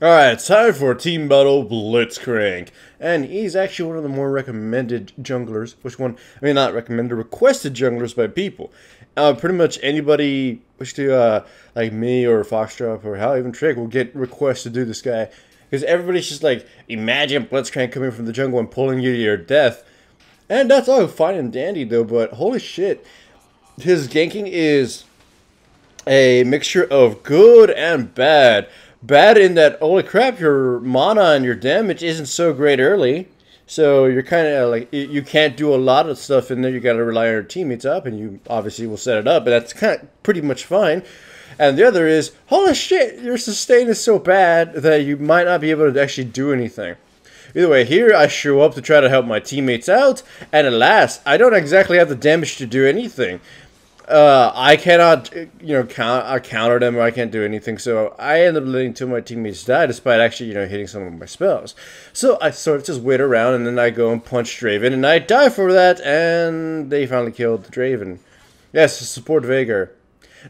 Alright, it's time for Team Battle Blitzcrank. And he's actually one of the more recommended junglers. Which one? I mean, not recommended, requested junglers by people. Pretty much anybody, which to, like me or Foxtrot or how even Trick will get requests to do this guy. Because everybody's just like, imagine Blitzcrank coming from the jungle and pulling you to your death. And that's all fine and dandy though, but holy shit. His ganking is a mixture of good and bad. Bad in that, holy crap, your mana and your damage isn't so great early. So you're kind of like, you can't do a lot of stuff in there. You got to rely on your teammates up, and you obviously will set it up, but that's kind of pretty much fine. And the other is, holy shit, your sustain is so bad that you might not be able to actually do anything. Either way, here I show up to try to help my teammates out, and alas, I don't exactly have the damage to do anything. I cannot, counter them, or I can't do anything, so I end up letting two of my teammates die, despite actually, hitting some of my spells. So I sort of just wait around, and then I go and punch Draven, and I die for that, and they finally killed the Draven. Yes, support Veigar.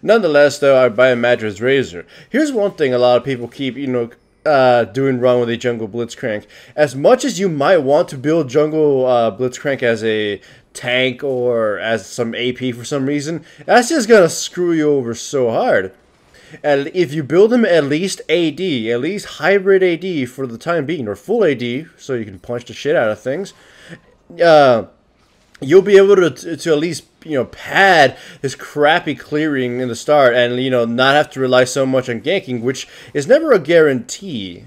Nonetheless, though, I buy a Madra's Razor. Here's one thing a lot of people keep, doing wrong with a jungle Blitzcrank. As much as you might want to build jungle Blitzcrank as a tank or as some AP for some reason, that's just gonna screw you over so hard. And if you build him at least AD, at least hybrid AD for the time being, or full AD, so you can punch the shit out of things, you'll be able to at least pad his crappy clearing in the start, and not have to rely so much on ganking, which is never a guarantee.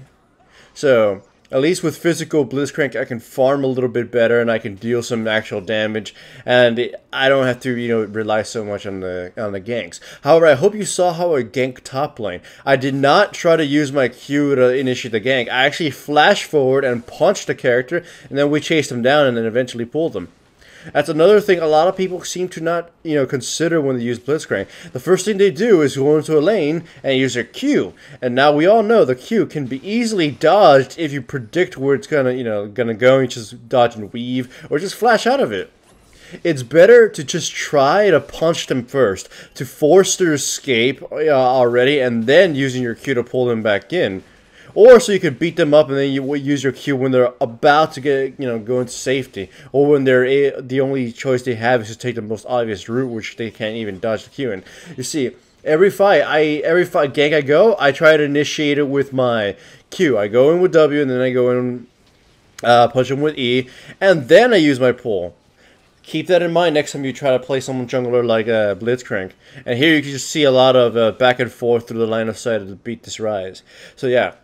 So at least with physical Blitzcrank, I can farm a little bit better, and I can deal some actual damage, and I don't have to rely so much on the ganks. However, I hope you saw how I ganked top lane. I did not try to use my Q to initiate the gank. I actually flashed forward and punched the character, and then we chased him down and then eventually pulled him. That's another thing a lot of people seem to not, consider when they use Blitzcrank. The first thing they do is go into a lane and use their Q. And now we all know the Q can be easily dodged if you predict where it's gonna go, and you just dodge and weave, or just flash out of it. It's better to just try to punch them first, to force their escape already, and then using your Q to pull them back in. Or so you could beat them up and then you use your Q when they're about to get, go into safety. Or when they're the only choice they have is to take the most obvious route, which they can't even dodge the Q in. You see, every fight gank I go, I try to initiate it with my Q. I go in with W, and then I go in punch them with E, and then I use my pull. Keep that in mind next time you try to play someone jungler like Blitzcrank. And here you can just see a lot of back and forth through the line of sight to beat this Rise. So yeah.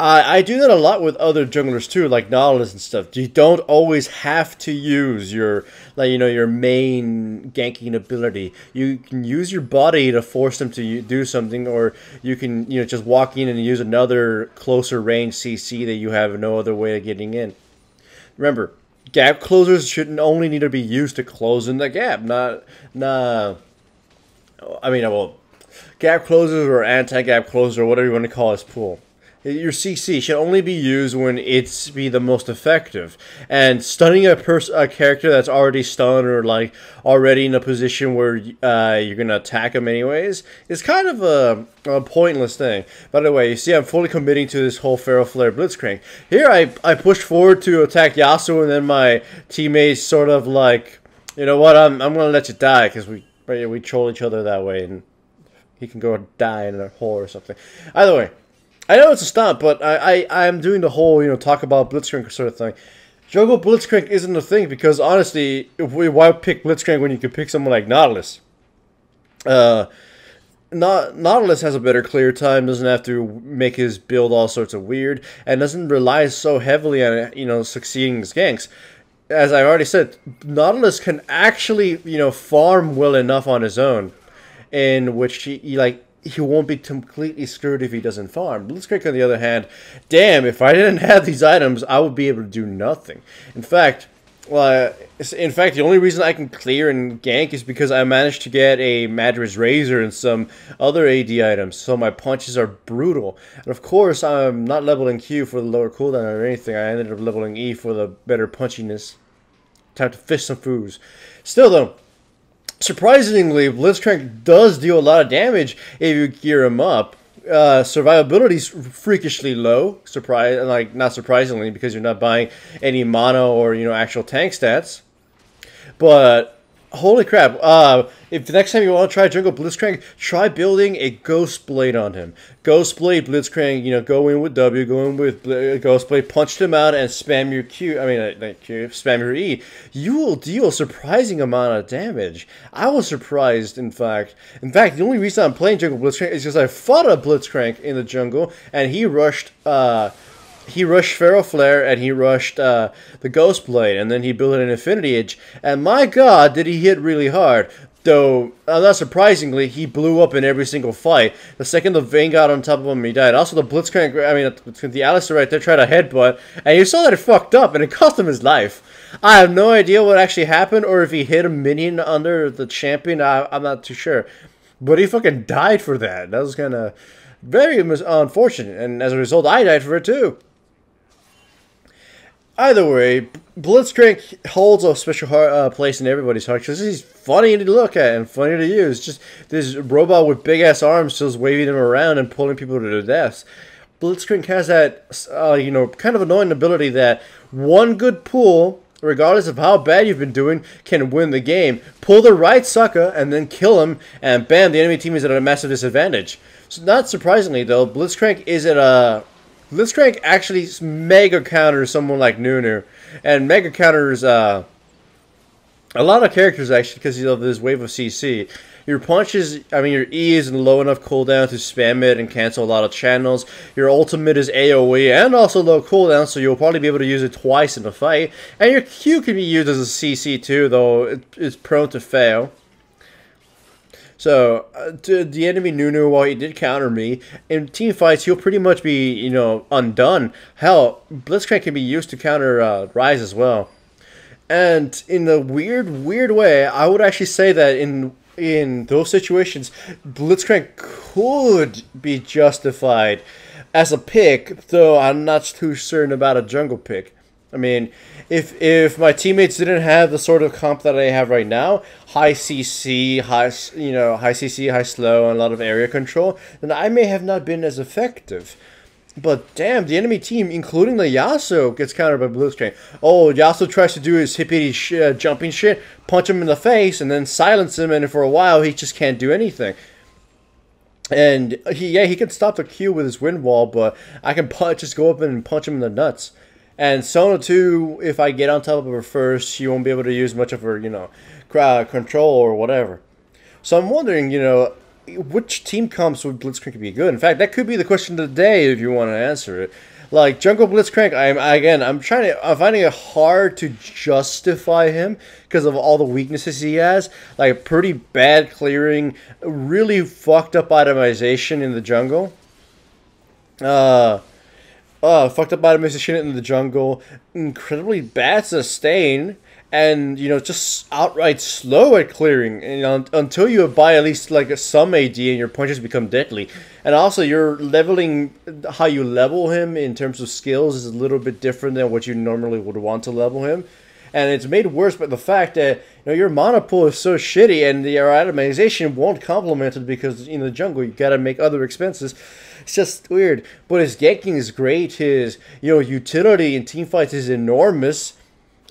I do that a lot with other junglers too, like Nautilus and stuff. You don't always have to use your, your main ganking ability. You can use your body to force them to do something, or you can, just walk in and use another closer range CC that you have no other way of getting in. Remember, gap closers shouldn't only need to be used to close in the gap, gap closers or anti-gap closers or whatever you want to call this pool. Your CC should only be used when it's the most effective. And stunning a character that's already stunned, or already in a position where you're gonna attack him anyways, is kind of a pointless thing. By the way, you see I'm fully committing to this whole Feral Flare Blitzcrank. Here I pushed forward to attack Yasuo, and then my teammates sort of you know what, I'm gonna let you die, because we troll each other that way, and he can go die in a hole or something. Either way, I know it's a stunt, but I'm doing the whole, talk about Blitzcrank sort of thing. Jungle Blitzcrank isn't a thing, because honestly, why pick Blitzcrank when you could pick someone like Nautilus? Nautilus has a better clear time, doesn't have to make his build all sorts of weird, and doesn't rely so heavily on, succeeding his ganks. As I've already said, Nautilus can actually, farm well enough on his own, in which he won't be completely screwed if he doesn't farm. Blitzcrank, on the other hand, damn, if I didn't have these items, I would be able to do nothing. In fact, the only reason I can clear and gank is because I managed to get a Madra's Razor and some other AD items, so my punches are brutal. And of course, I'm not leveling Q for the lower cooldown or anything. I ended up leveling E for the better punchiness. Time to fish some foos. Still, though, surprisingly, Blitzcrank does deal a lot of damage if you gear him up. Survivability is freakishly low. Not surprisingly, because you're not buying any mono or actual tank stats. But holy crap! If the next time you want to try Jungle Blitzcrank, try building a Ghostblade on him. Ghostblade Blitzcrank, go in with W, go in with Ghostblade, punch them out, and spam your Q. I mean, spam your E. You will deal a surprising amount of damage. I was surprised, in fact. The only reason I'm playing Jungle Blitzcrank is because I fought a Blitzcrank in the jungle, and he rushed. He rushed Feral Flare, and he rushed the Ghostblade, and then he built an Infinity Edge. And my god, did he hit really hard. Though, not surprisingly, he blew up in every single fight. The second the Vayne got on top of him, he died. Also, the Blitzcrank, the Alistair right there tried to headbutt, and you saw that it fucked up, and it cost him his life. I have no idea what actually happened, or if he hit a minion under the champion, I'm not too sure. But he fucking died for that. That was kind of very unfortunate, and as a result, I died for it too. Either way, Blitzcrank holds a special place in everybody's heart because he's funny to look at and funny to use. Just this robot with big-ass arms just waving him around and pulling people to their deaths. Blitzcrank has that, kind of annoying ability that one good pull, regardless of how bad you've been doing, can win the game. Pull the right sucker and then kill him, and bam, the enemy team is at a massive disadvantage. So not surprisingly, though, Blitzcrank is at a... Blitzcrank actually mega counters someone like Nunu, and mega counters a lot of characters actually because of this wave of CC. Your punches, your E is low enough cooldown to spam it and cancel a lot of channels. Your ultimate is AoE and also low cooldown, so you'll probably be able to use it twice in a fight. And your Q can be used as a CC too, though it's prone to fail. So, to the enemy Nunu, while he did counter me, in team fights, he'll pretty much be, undone. Hell, Blitzcrank can be used to counter Rise as well. And in a weird way, I would actually say that in those situations, Blitzcrank could be justified as a pick, though I'm not too certain about a jungle pick. I mean, if my teammates didn't have the sort of comp that I have right now, high CC, high slow, and a lot of area control, then I may have not been as effective. But damn, the enemy team, including the Yasuo, gets countered by Blitzcrank. Oh, Yasuo tries to do his hippity jumping shit, punch him in the face, and then silence him, and for a while he just can't do anything. And he can stop the Q with his wind wall, but I can just go up and punch him in the nuts. And Sona too, if I get on top of her first, she won't be able to use much of her, control or whatever. So I'm wondering, which team comps would Blitzcrank be good? In fact, that could be the question of the day if you want to answer it. Like Jungle Blitzcrank, I'm finding it hard to justify him because of all the weaknesses he has. Like pretty bad clearing, really fucked up itemization in the jungle. Fucked up itemization in the jungle, incredibly bad sustain, and just outright slow at clearing. Until you buy at least like some AD and your punches become deadly. And also your leveling, how you level him in terms of skills is a little bit different than what you normally would want to level him. And it's made worse by the fact that your mana pool is so shitty and your itemization won't complement it because in the jungle you gotta make other expenses. It's just weird. But his ganking is great. His utility in teamfights is enormous.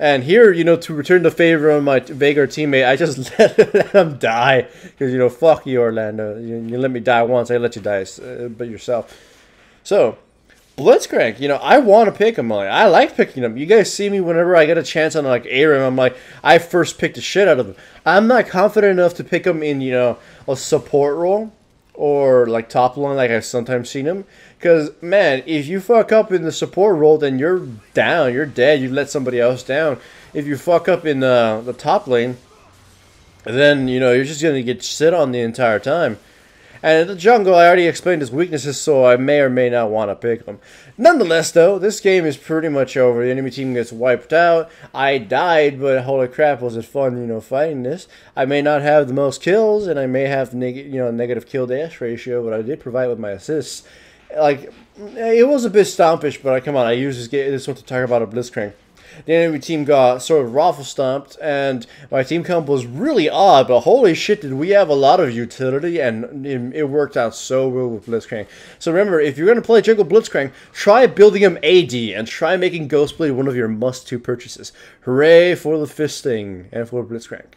And here, to return the favor of my Veigar teammate, I just let him die. Because, fuck you, Orlando. You let me die once, I let you die but yourself. So, Blitzcrank, I want to pick him. I like picking him. You guys see me whenever I get a chance on, ARAM, I'm like, I first pick the shit out of him. I'm not confident enough to pick him in, a support role. Or top line like I've sometimes seen him. Because, man, if you fuck up in the support role, then you're down. You're dead. You let somebody else down. If you fuck up in the top lane, then, you're just going to get sit on the entire time. And in the jungle, I already explained his weaknesses, so I may or may not want to pick him. Nonetheless, though, this game is pretty much over. The enemy team gets wiped out. I died, but holy crap, was it fun, fighting this. I may not have the most kills, and I may have negative kill-dash ratio, but I did provide with my assists. It was a bit stompish, but come on, I used this one to talk about a Blitzcrank. The enemy team got sort of raffle stomped, and my team comp was really odd, but holy shit did we have a lot of utility, and it worked out so well with Blitzcrank. So remember, if you're going to play Jungle Blitzcrank, try building him AD, and try making Ghostblade one of your must-to purchases. Hooray for the fisting, and for Blitzcrank.